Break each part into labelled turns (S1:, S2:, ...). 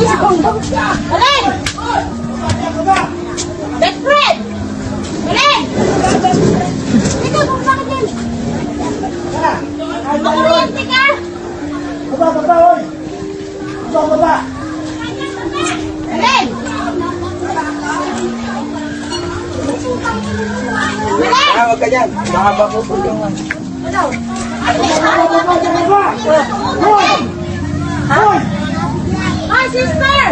S1: Alin! Best friend! Alin! Ikaw, bakit yan? Makuryente ka!
S2: Baba, oy! Baba!
S1: Alin! Alin!
S3: Huwag ka dyan. Baka mapupulungan.
S1: Alin!
S2: Hoy!
S1: Hi, sister!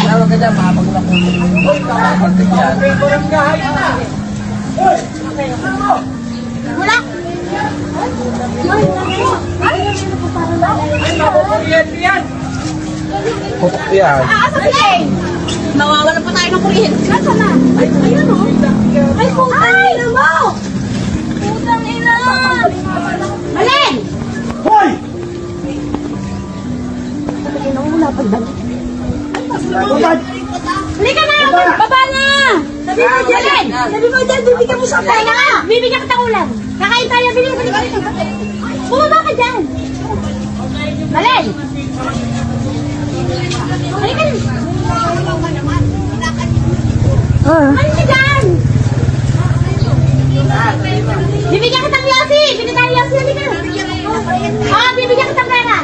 S3: Huwag ka dyan. Baka mapupulungan. Huwag ka dyan.
S1: Wala!
S3: Putok yan.
S1: Asa si Mawawala pa tayo ng kuryente. Asa na? Ayun o. Ay, putang ina mo! Putang ina! Alin!
S2: Hoy! Baba!
S1: Halika na! Baba na! Sabi mo dyan! Sabi mo dyan, bibigyan mo sa pera! Bibigyan kita ulan! Kakain tayo, bibigyan ka dito! Bumaba ka dyan! Alin! Halika na! Halika dyan! Bibigyan kitang yosi! Bibigyan tayo yosi! Halika na! Bibigyan kitang pera!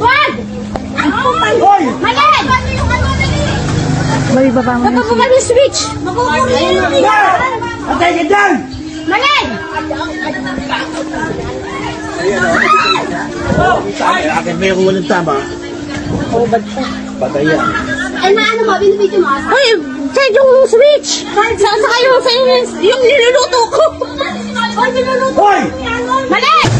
S1: Wag!
S2: Hoy!
S1: Malin!
S4: May baba mo na
S1: Kapag bukas yung switch! Makukuryente ka!
S2: Atay ka dyan!
S1: Malin!
S2: Akin may walang tama. Patay yan.
S1: Ay, naano mo? Binibidyo mo?
S4: Ay, kahit yung switch. Saan sa kayo? Sa yung niluluto ko.
S1: Ay, niluluto
S2: Hoy!
S1: Malin!